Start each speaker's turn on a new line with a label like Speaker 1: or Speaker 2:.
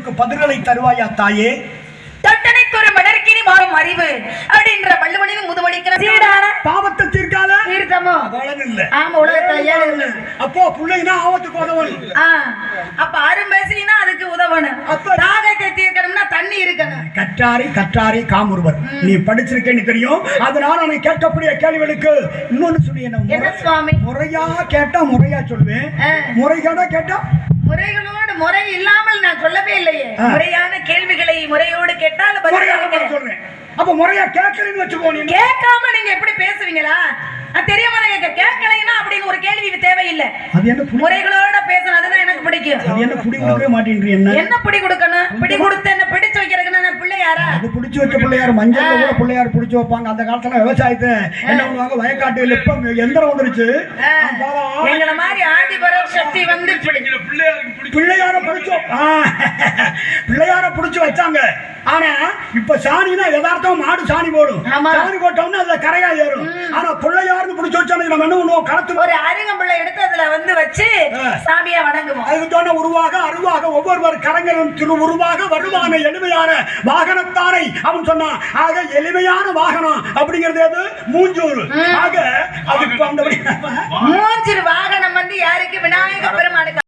Speaker 1: கேள்விகளுக்கு பதில்களை தருவாயா தாயே?
Speaker 2: தொட்டனைக்கு ஒரு மலர்க்கினி மாறும் அறிவு அப்படின்ற வள்ளுவனின் முதுமொழிக்கிற சீடான
Speaker 1: பாவத்தை தீர்க்காத
Speaker 2: தீர்த்தமோ
Speaker 1: இல்ல.
Speaker 2: ஆமா உலகத்துல ஏழு இல்ல.
Speaker 1: அப்போ பிள்ளைனா ஆபத்துக்கு உதவணும்.
Speaker 2: அப்ப அரும்பேசினா அதுக்கு உதவணும். அப்ப தாகத்தை தீர்க்கணும்னா தண்ணி இருக்கணும்.
Speaker 1: கற்றாரை காமுறுவர். நீ படிச்சிருக்கேன்னு தெரியும். அதனால நான் கேட்கக்கூடிய கேள்விகளுக்கு இன்னொன்னு சொல்லி
Speaker 2: என்ன சுவாமி?
Speaker 1: முறையா கேட்டா முறையா சொல்லுவேன், முறைகேடா கேட்டா
Speaker 2: முறைகளோடு முறை இல்லாமல் நான் சொல்லவே இல்லையே. முறையான கேள்விகளை முறையோடு கேட்டால் பதில்
Speaker 1: சொல்றேன். அப்ப முறையா கேட்கலன்னு வச்சுக்கோ. நீ
Speaker 2: கேட்காம நீங்க எப்படி பேசுவீங்களா? தெரியாம நீங்க கேட்கலைன்னா அப்படின்னு ஒரு கேள்வி தேவையில்லை.
Speaker 1: அது என்ன
Speaker 2: முறைகளோட பேசணும், அதுதான் எனக்கு பிடிக்கும்.
Speaker 1: அது என்ன புடி கொடுக்க மாட்டேன்றீ?
Speaker 2: என்ன பிடி கொடுக்கணும்? பிடி கொடுத்து என்ன பிடிச்சு வைக்கிறதுக்கு நான் பிள்ளையாரா?
Speaker 1: அது பிடிச்சு வச்ச பிள்ளையார் மஞ்சள்ல கூட பிள்ளையார் பிடிச்சு வைப்பாங்க. அந்த காலத்துல விவசாயத்தை என்ன பண்ணுவாங்க, வயக்காட்டுல இப்ப எந்திரம் வந்துருச்சு.
Speaker 2: எங்கள மாதிரி ஆதிபர சக்தி வந்து
Speaker 1: பிள்ளையார பிடிச்சோம், பிள்ளையார பிடிச்சு வச்சாங்க. ஆனா இப்ப சாணினா யதார்த்தம் மாடு சாணி போடும். சாணி போட்டோம்னா அதுல கரையா ஏறும். ஆனா பிள்ளையாருன்னு பிடிச்சு வச்சாங்க. நம்ம என்ன பண்ணுவோம், களத்துல
Speaker 2: ஒரு அருகம்பிள்ளை எடுத்து அதுல வந்து வச்சு சாமியா வணங்குவோம்.
Speaker 1: அதுக்கு சொன்ன உருவாக அருவாக ஒவ்வொருவர் கரங்களும் திரு உருவாக வருவான எளிமையான வாகனத்தானை அவன் சொன்னான். ஆக எளிமையான வாகனம் அப்படிங்கிறது எது? மூஞ்சூர். ஆக அதுக்கு அந்த
Speaker 2: மூஞ்சூர் வாகனம் வந்து யாருக்கு? விநாயக பெருமானுக்கு.